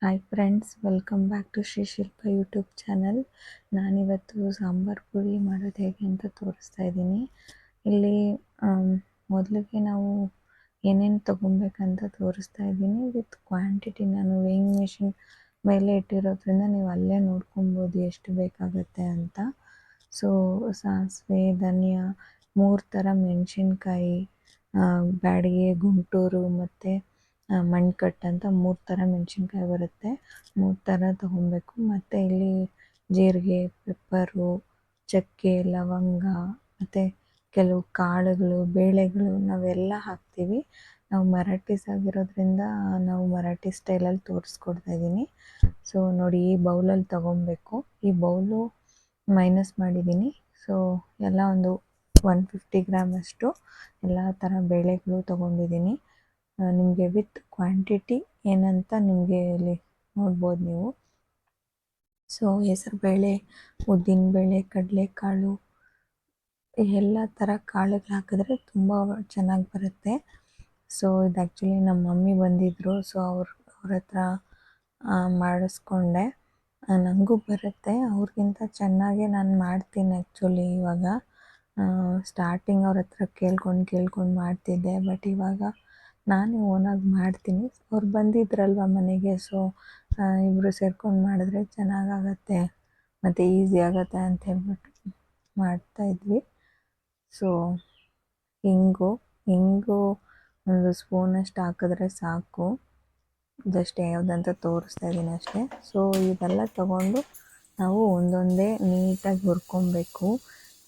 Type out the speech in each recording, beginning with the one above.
Hi friends, welcome back to Shri Shilpa YouTube channel. ನಾನಿವತ್ತು ಸಾಂಬಾರು ಪುಡಿ ಮಾಡೋದು ಹೇಗೆ ಅಂತ ತೋರಿಸ್ತಾ ಇದ್ದೀನಿ. ಇಲ್ಲಿ ಮೊದಲಿಗೆ ನಾವು ಏನೇನು ತೊಗೊಬೇಕಂತ ತೋರಿಸ್ತಾ ಇದ್ದೀನಿ ವಿತ್ ಕ್ವಾಂಟಿಟಿ. ನಾನು ವೇಯಿಂಗ್ ಮಿಷಿನ್ ಮೇಲೆ ಇಟ್ಟಿರೋದ್ರಿಂದ ನೀವು ಅಲ್ಲೇ ನೋಡ್ಕೊಬೋದು ಎಷ್ಟು ಬೇಕಾಗುತ್ತೆ ಅಂತ. ಸೊ ಸಾಸಿವೆ, ಧನಿಯಾ, 3 ಥರ ಮೆಣಸಿನ್ಕಾಯಿ, ಬ್ಯಾಡಗಿ, ಗುಂಟೂರು ಮತ್ತು ಮಣ್ಕಟ್ಟು ಅಂತ 3 ಥರ ಮೆಣಸಿನ್ಕಾಯಿ ಬರುತ್ತೆ. 3 ಥರ ತೊಗೊಬೇಕು. ಮತ್ತು ಇಲ್ಲಿ ಜೀರಿಗೆ, ಪೆಪ್ಪರು, ಚಕ್ಕೆ, ಲವಂಗ ಮತ್ತು ಕೆಲವು ಕಾಳುಗಳು, ಬೇಳೆಗಳು ನಾವೆಲ್ಲ ಹಾಕ್ತೀವಿ. ನಾವು ಮರಾಠೀಸ್ ಆಗಿರೋದ್ರಿಂದ ನಾವು ಮರಾಠಿ ಸ್ಟೈಲಲ್ಲಿ ತೋರಿಸ್ಕೊಡ್ತಾ ಇದ್ದೀನಿ. ಸೊ ನೋಡಿ, ಈ ಬೌಲಲ್ಲಿ ತೊಗೊಬೇಕು. ಈ ಬೌಲು ಮೈನಸ್ ಮಾಡಿದ್ದೀನಿ. ಸೊ ಎಲ್ಲ ಒಂದು 150 ಗ್ರಾಮ್ ಅಷ್ಟು ಎಲ್ಲ ಥರ ಬೇಳೆಗಳು ತೊಗೊಂಡಿದ್ದೀನಿ. ನಿಮಗೆ ವಿತ್ ಕ್ವಾಂಟಿಟಿ ಏನಂತ ನಿಮಗೆ ಇಲ್ಲಿ ನೋಡ್ಬೋದು ನೀವು. ಸೊ ಹೆಸರುಬೇಳೆ, ಉದ್ದಿನಬೇಳೆ, ಕಡಲೆಕಾಳು, ಎಲ್ಲ ಥರ ಕಾಳುಗಳು ಹಾಕಿದ್ರೆ ತುಂಬ ಚೆನ್ನಾಗಿ ಬರುತ್ತೆ. ಸೊ ಇದು ಆ್ಯಕ್ಚುಲಿ ನಮ್ಮ ಮಮ್ಮಿ ಬಂದಿದ್ದರು. ಸೊ ಅವ್ರ ಹತ್ರ ಮಾಡಿಸ್ಕೊಂಡೆ. ನನಗೂ ಬರುತ್ತೆ, ಅವ್ರಿಗಿಂತ ಚೆನ್ನಾಗೇ ನಾನು ಮಾಡ್ತೀನಿ ಆ್ಯಕ್ಚುಲಿ. ಇವಾಗ ಸ್ಟಾರ್ಟಿಂಗ್ ಅವ್ರ ಹತ್ರ ಕೇಳ್ಕೊಂಡು ಮಾಡ್ತಿದ್ದೆ, ಬಟ್ ಇವಾಗ ನಾನೇ ಓನಾಗಿ ಮಾಡ್ತೀನಿ. ಅವ್ರು ಬಂದಿದ್ರಲ್ವ ಮನೆಗೆ, ಸೊ ಇಬ್ಬರು ಸೇರ್ಕೊಂಡು ಮಾಡಿದ್ರೆ ಚೆನ್ನಾಗಾಗತ್ತೆ ಮತ್ತು ಈಸಿ ಆಗುತ್ತೆ ಅಂತ ಹೇಳ್ಬಿಟ್ಟು ಮಾಡ್ತಾಯಿದ್ವಿ. ಸೊ ಹಿಂಗು ಒಂದು ಸ್ಪೂನಷ್ಟು ಹಾಕಿದ್ರೆ ಸಾಕು. ಜಸ್ಟ್ ಯಾವುದಂತ ತೋರಿಸ್ತಾ ಇದ್ದೀನಿ ಅಷ್ಟೇ. ಸೊ ಇದೆಲ್ಲ ತಗೊಂಡು ನಾವು ಒಂದೊಂದೇ ನೀಟಾಗಿ ಹುರ್ಕೊಬೇಕು.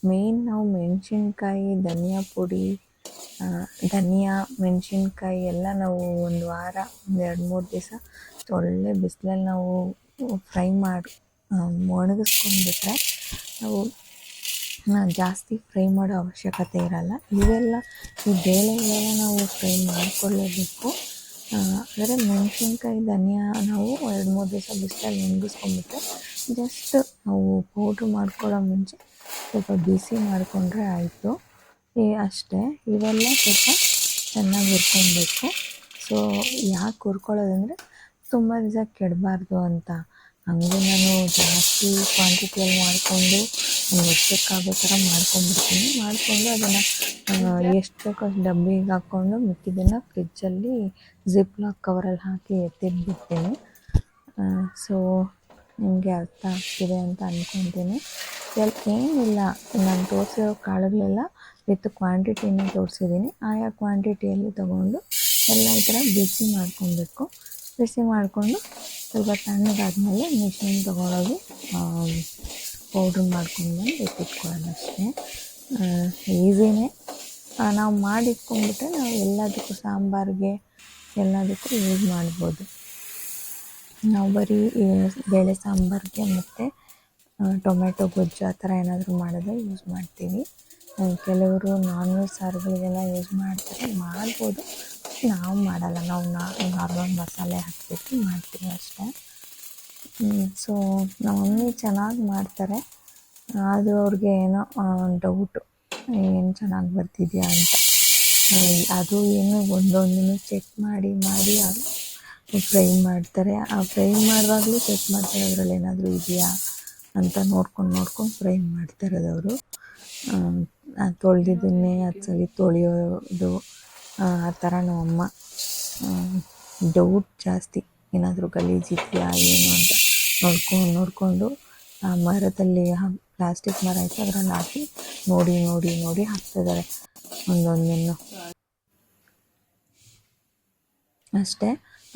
ಮೇನ್ ನಾವು ಮೆಣಸಿನ್ಕಾಯಿ, ಧನಿಯಾ ಪುಡಿ, ಧನಿಯಾ, ಮೆಣಸಿನ್ಕಾಯಿ ಎಲ್ಲ ನಾವು ಒಂದು ವಾರ, 2-3 ದಿವಸ ಒಳ್ಳೆ ಬಿಸಿಲಲ್ಲಿ ನಾವು ಫ್ರೈ ಮಾಡಿ ಒಣಗಿಸ್ಕೊಂಡ್ಬಿಟ್ರೆ ನಾವು ಜಾಸ್ತಿ ಫ್ರೈ ಮಾಡೋ ಅವಶ್ಯಕತೆ ಇರಲ್ಲ. ಇವೆಲ್ಲ ಈ ಬೇಳೆಗಳೆಲ್ಲ ನಾವು ಫ್ರೈ ಮಾಡಿಕೊಳ್ಳೇಬೇಕು. ಆದರೆ ಮೆಣಸಿನ್ಕಾಯಿ, ಧನಿಯಾ ನಾವು 2-3 ದಿವಸ ಬಿಸಿಲಲ್ಲಿ ಒಣಗಿಸ್ಕೊಂಡ್ಬಿಟ್ರೆ ಜಸ್ಟ್ ನಾವು ಪೌಡ್ರ್ ಮಾಡ್ಕೊಳ್ಳೋ ಮುಂಚೆ ಸ್ವಲ್ಪ ಬಿಸಿ ಮಾಡಿಕೊಂಡ್ರೆ ಆಯಿತು. ಅಷ್ಟೇ. ಇವೆಲ್ಲ ಸ್ವಲ್ಪ ಚೆನ್ನಾಗಿ ಹುರ್ಕೊಬೇಕು. ಸೊ ಯಾಕೆ ಹುರ್ಕೊಳ್ಳೋದಂದರೆ ತುಂಬ ದಿವಸ ಕೆಡಬಾರ್ದು ಅಂತ. ಹಂಗೆ ನಾನು ಜಾಸ್ತಿ ಕ್ವಾಂಟಿಟಿಯಲ್ಲಿ ಮಾಡಿಕೊಂಡು ವರ್ಷಕ್ಕಾಗೋ ಥರ ಮಾಡ್ಕೊಂಡ್ಬಿಡ್ತೀನಿ. ಮಾಡಿಕೊಂಡು ಅದನ್ನು ಎಷ್ಟು ಬೇಕೋ ಅಷ್ಟು ಡಬ್ಬಿಗೆ ಹಾಕ್ಕೊಂಡು ಮಿಕ್ಕಿದ್ದನ್ನು ಫ್ರಿಜ್ಜಲ್ಲಿ ಜಿಪ್ ಲಾಕ್ ಕವರಲ್ಲಿ ಹಾಕಿ ಎತ್ತಿಟ್ಬಿಡ್ತೀನಿ. ಸೊ ನಿಮಗೆ ಅರ್ಥ ಆಗ್ತಿದೆ ಅಂತ ಅಂದ್ಕೊತೀನಿ. ಏನಿಲ್ಲ, ನಾನು ತೋರಿಸಿರೋ ಕಾಳುಗಳೆಲ್ಲ ವಿತ್ ಕ್ವಾಂಟಿಟಿನ ತೋರಿಸಿದ್ದೀನಿ. ಆಯಾ ಕ್ವಾಂಟಿಟಿಯಲ್ಲಿ ತೊಗೊಂಡು ಎಲ್ಲ ಈ ಥರ ಬಿಸಿ ಮಾಡ್ಕೊಬೇಕು. ಬಿಸಿ ಮಾಡಿಕೊಂಡು ಸ್ವಲ್ಪ ತಣ್ಣಗಾದ್ಮೇಲೆ ಮಿಷಿನ್ ತೊಗೊಂಡೋಗಿ ಪೌಡ್ರ್ ಮಾಡ್ಕೊಂಡು ಎತ್ತಿಟ್ಕೊಳ್ಳೋದು ಅಷ್ಟೇ. ಈಸಿನೇ. ನಾವು ಮಾಡಿಟ್ಕೊಂಡ್ಬಿಟ್ರೆ ನಾವು ಎಲ್ಲದಕ್ಕೂ, ಸಾಂಬಾರಿಗೆ ಎಲ್ಲದಕ್ಕೂ ಯೂಸ್ ಮಾಡ್ಬೋದು. ನಾವು ಬರೀ ಬೇಳೆ ಸಾಂಬಾರಿಗೆ ಮತ್ತು ಟೊಮೆಟೊ ಗೊಜ್ಜು ಆ ಥರ ಏನಾದರೂ ಮಾಡಿದ್ರೆ ಯೂಸ್ ಮಾಡ್ತೀವಿ. ಕೆಲವರು ನಾನ್ ವೆಜ್ ಸಾರುಗಳಿಗೆಲ್ಲ ಯೂಸ್ ಮಾಡ್ಬೋದು. ನಾವು ಮಾಡಲ್ಲ. ನಾವು ನಾರ್ಮಲ್ ಮಸಾಲೆ ಹಾಕಿಬಿಟ್ಟು ಮಾಡ್ತೀವಿ ಅಷ್ಟೇ. ಸೊ ನಮ್ಮ ಮಮ್ಮಿ ಚೆನ್ನಾಗಿ ಮಾಡ್ತಾರೆ. ಅದು ಅವ್ರಿಗೆ ಏನೋ ಡೌಟು, ಏನು ಚೆನ್ನಾಗಿ ಬರ್ತಿದೆಯಾ ಅಂತ. ಅದು ಏನು ಒಂದೊಂದನ್ನು ಚೆಕ್ ಮಾಡಿ ಫ್ರೈ ಮಾಡ್ತಾರೆ. ಆ ಫ್ರೈ ಮಾಡುವಾಗಲೂ ಚೆಕ್ ಮಾಡ್ತಾರೆ ಅದರಲ್ಲಿ ಏನಾದರೂ ಇದೆಯಾ ಅಂತ ನೋಡ್ಕೊಂಡು ಫ್ರೈ ಮಾಡ್ತಾರದವರು. ತೊಳೆದಿದ್ದನ್ನೇ 10 ಸಲ ತೊಳೆಯೋದು, ಆ ಥರ ನಮ್ಮಮ್ಮ. ಡೌಟ್ ಜಾಸ್ತಿ, ಏನಾದರೂ ಗಲೀಜಿದೆಯಾ ಏನು ಅಂತ ನೋಡಿಕೊಂಡು ಆ ಮರದಲ್ಲಿ ಪ್ಲಾಸ್ಟಿಕ್ ಮರ ಇತ್ತು, ಅದರಲ್ಲಿ ಹಾಕಿ ನೋಡಿ ಹಾಕ್ತಿದ್ದಾರೆ ಒಂದೊಂದನ್ನು ಅಷ್ಟೇ.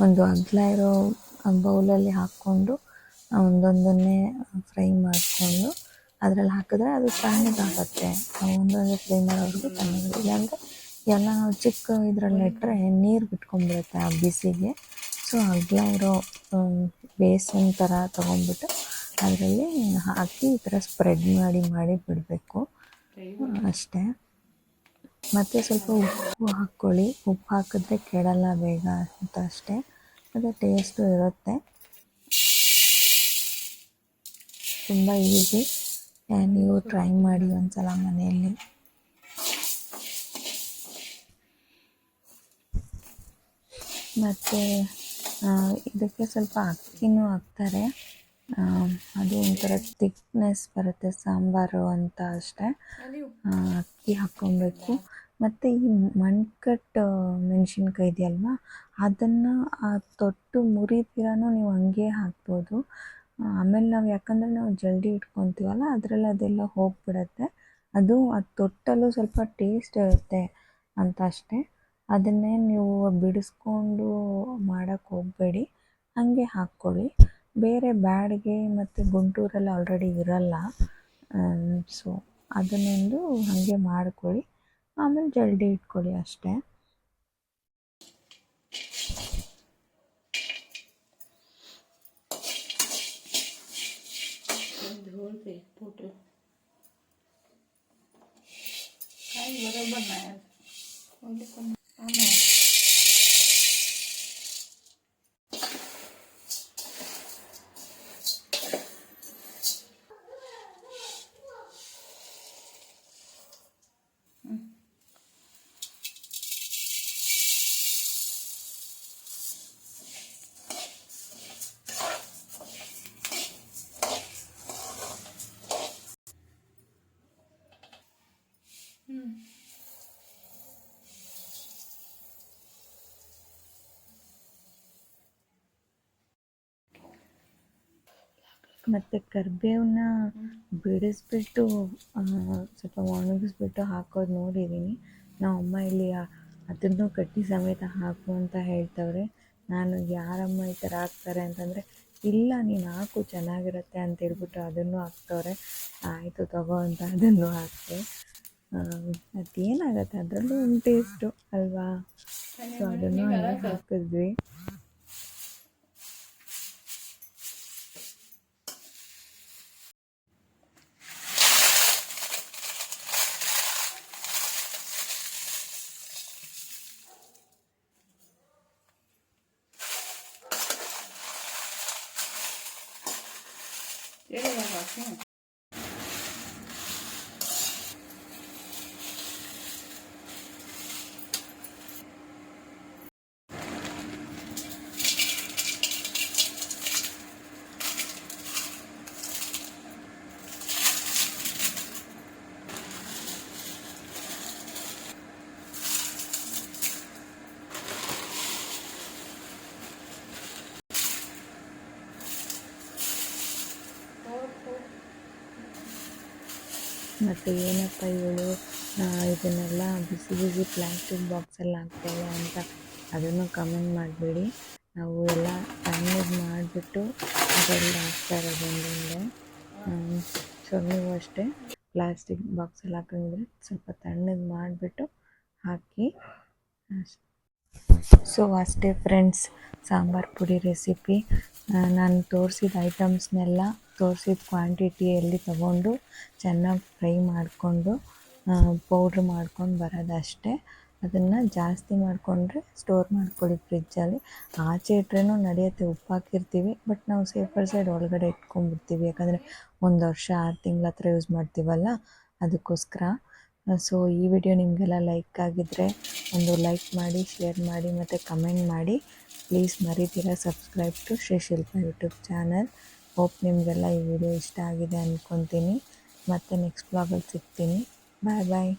ಒಂದು ಅಗಲ ಇರೋ ಬೌಲಲ್ಲಿ ಹಾಕ್ಕೊಂಡು ಒಂದೊಂದನ್ನೇ ಫ್ರೈ ಮಾಡಿಕೊಂಡು ಅದರಲ್ಲಿ ಹಾಕಿದ್ರೆ ಅದು ತಣ್ಣಗಾಗತ್ತೆ. ಒಂದೊಂದೇ ಫ್ರೈ ಮಾಡೋವರೆಗೂ ತಣ್ಣಗಾಗುತ್ತೆ. ಇಲ್ಲಾಂದರೆ ಎಲ್ಲ ನಾವು ಚಿಕ್ಕ ಇದರಲ್ಲಿ ಇಟ್ಟರೆ ನೀರು ಬಿಟ್ಕೊಂಡ್ಬಿಡುತ್ತೆ ಆ ಬಿಸಿಗೆ. ಸೊ ಅಗಲ ಇರೋ ಬೇಸನ್ ಥರ ತೊಗೊಂಡ್ಬಿಟ್ಟು ಅದರಲ್ಲಿ ಹಾಕಿ ಈ ಥರ ಸ್ಪ್ರೆಡ್ ಮಾಡಿ ಬಿಡಬೇಕು ಅಷ್ಟೇ. ಮತ್ತು ಸ್ವಲ್ಪ ಉಪ್ಪು ಹಾಕ್ಕೊಳ್ಳಿ. ಉಪ್ಪು ಹಾಕಿದ್ರೆ ಕೆಡಲ್ಲ ಬೇಗ ಅಂತ ಅಷ್ಟೇ. ಮತ್ತು ಟೇಸ್ಟು ಇರುತ್ತೆ. ತುಂಬ ಈಸಿ. ನೀವು ಟ್ರೈ ಮಾಡಿ ಒಂದ್ಸಲ ಮನೆಯಲ್ಲಿ. ಮತ್ತು ಇದಕ್ಕೆ ಸ್ವಲ್ಪ ಅಕ್ಕಿನೂ ಹಾಕ್ತಾರೆ. ಅದು ಒಂಥರ ತಿಕ್ನೆಸ್ ಬರುತ್ತೆ ಸಾಂಬಾರು ಅಂತ ಅಷ್ಟೇ. ಅಕ್ಕಿ ಹಾಕ್ಕೊಬೇಕು. ಮತ್ತು ಈ ಮಣ್ಕಟ್ಟು ಮೆಣಸಿನ್ಕಾಯಿ ಇದೆಯಲ್ವಾ, ಅದನ್ನು ತೊಟ್ಟು ಮುರಿದಿರನೂ ನೀವು ಹಂಗೆ ಹಾಕ್ಬೋದು. ಆಮೇಲೆ ನಾವು ಯಾಕಂದರೆ ನಾವು ಜಲ್ದಿ ಇಟ್ಕೊತೀವಲ್ಲ, ಅದರಲ್ಲಿ ಅದೆಲ್ಲ ಹೋಗಿಬಿಡತ್ತೆ. ಅದು ತೊಟ್ಟಲು ಸ್ವಲ್ಪ ಟೇಸ್ಟ್ ಇರುತ್ತೆ ಅಂತ ಅಷ್ಟೇ. ಅದನ್ನೇ ನೀವು ಬಿಡಿಸ್ಕೊಂಡು ಮಾಡೋಕ್ಕೆ ಹೋಗಬೇಡಿ, ಹಾಗೆ ಹಾಕ್ಕೊಳ್ಳಿ. ಬೇರೆ ಬ್ಯಾಡಗೆ ಮತ್ತು ಗುಂಟೂರಲ್ಲಿ ಆಲ್ರೆಡಿ ಇರಲ್ಲ. ಸೊ ಅದನ್ನೊಂದು ಹಾಗೆ ಮಾಡ್ಕೊಳ್ಳಿ, ಆಮೇಲೆ ಜಲ್ದಿ ಇಟ್ಕೊಳ್ಳಿ ಅಷ್ಟೇ. ಮತ್ತು ಕರಿಬೇವನ್ನ ಬಿಡಿಸ್ಬಿಟ್ಟು ಸ್ವಲ್ಪ ಒಣಗಿಸ್ಬಿಟ್ಟು ಹಾಕೋದು ನೋಡಿದ್ದೀನಿ. ನಮ್ಮಮ್ಮ ಇಲ್ಲಿ ಅದನ್ನು ಕಡ್ಡಿ ಸಮೇತ ಹಾಕು ಅಂತ ಹೇಳ್ತವ್ರೆ. ನಾನು ಯಾರಮ್ಮ ಈ ಥರ ಹಾಕ್ತಾರೆ ಅಂತಂದರೆ, ಇಲ್ಲ ನೀನು ಹಾಕು ಚೆನ್ನಾಗಿರುತ್ತೆ ಅಂತ ಹೇಳ್ಬಿಟ್ಟು ಅದನ್ನು ಹಾಕ್ತವ್ರೆ. ಆಯಿತು ತಗೋ ಅಂತ ಅದನ್ನು ಹಾಕ್ತೆ. ಅದೇನಾಗತ್ತೆ, ಅದರಲ್ಲೂ ಒಂದು ಟೇಸ್ಟು ಅಲ್ವಾ? ಸೊ ಅದನ್ನು ಹಂಗೆ ಹಾಕಿದ್ವಿ. ಮತ್ತು ಏನಪ್ಪ ಇವಳು ಇದನ್ನೆಲ್ಲ ಬಿಸಿ ಬಿಸಿ ಪ್ಲಾಸ್ಟಿಕ್ ಬಾಕ್ಸಲ್ಲಿ ಹಾಕ್ತಾಳೆ ಅಂತ ಅದನ್ನು ಕಮೆಂಟ್ ಮಾಡಬೇಡಿ. ನಾವು ಎಲ್ಲ ತಣ್ಣಗೆ ಮಾಡಿಬಿಟ್ಟು ಅದೆಲ್ಲ ಹಾಕ್ತಾ ಇರೋದು. ಸೊ ನೀವು ಅಷ್ಟೇ ಪ್ಲಾಸ್ಟಿಕ್ ಬಾಕ್ಸಲ್ಲಿ ಹಾಕಂಗಿದ್ರೆ ಸ್ವಲ್ಪ ತಣ್ಣಗೆ ಮಾಡಿಬಿಟ್ಟು ಹಾಕಿ. ಸೊ ಅಷ್ಟೇ ಫ್ರೆಂಡ್ಸ್, ಸಾಂಬಾರು ಪುಡಿ ರೆಸಿಪಿ. ನಾನು ತೋರಿಸಿದ ಐಟಮ್ಸ್ನೆಲ್ಲ ತೋರಿಸಿದ ಕ್ವಾಂಟಿಟಿಯಲ್ಲಿ ತಗೊಂಡು ಚೆನ್ನಾಗಿ ಫ್ರೈ ಮಾಡಿಕೊಂಡು ಪೌಡ್ರ್ ಮಾಡ್ಕೊಂಡು ಬರೋದಷ್ಟೇ. ಅದನ್ನು ಜಾಸ್ತಿ ಮಾಡಿಕೊಂಡ್ರೆ ಸ್ಟೋರ್ ಮಾಡ್ಕೊಳ್ಳಿ ಫ್ರಿಜ್ಜಲ್ಲಿ. ಆಚೆ ಇಟ್ರೇನೂ ನಡೆಯುತ್ತೆ, ಉಪ್ಪು ಹಾಕಿರ್ತೀವಿ. ಬಟ್ ನಾವು ಸೇಫರ್ ಸೈಡ್ ಒಳಗಡೆ ಇಟ್ಕೊಂಡ್ಬಿಡ್ತೀವಿ, ಯಾಕಂದರೆ 1 ವರ್ಷ 6 ತಿಂಗಳ ಹತ್ರ ಯೂಸ್ ಮಾಡ್ತೀವಲ್ಲ, ಅದಕ್ಕೋಸ್ಕರ. ಸೊ ಈ ವಿಡಿಯೋ ನಿಮಗೆಲ್ಲ ಲೈಕ್ ಆಗಿದ್ದರೆ ಒಂದು ಲೈಕ್ ಮಾಡಿ, ಶೇರ್ ಮಾಡಿ ಮತ್ತು ಕಮೆಂಟ್ ಮಾಡಿ. ಪ್ಲೀಸ್ ಮರಿದಿರ subscribe to Shrishilpa YouTube channel. Hope ನಿಮಗೆಲ್ಲ ಈ ವಿಡಿಯೋ ಇಷ್ಟ ಆಗಿದೆ ಅಂದ್ಕೊತೀನಿ. ಮತ್ತು ನೆಕ್ಸ್ಟ್ ಬ್ಲಾಗಲ್ಲಿ ಸಿಗ್ತೀನಿ. ಬಾಯ್ ಬಾಯ್.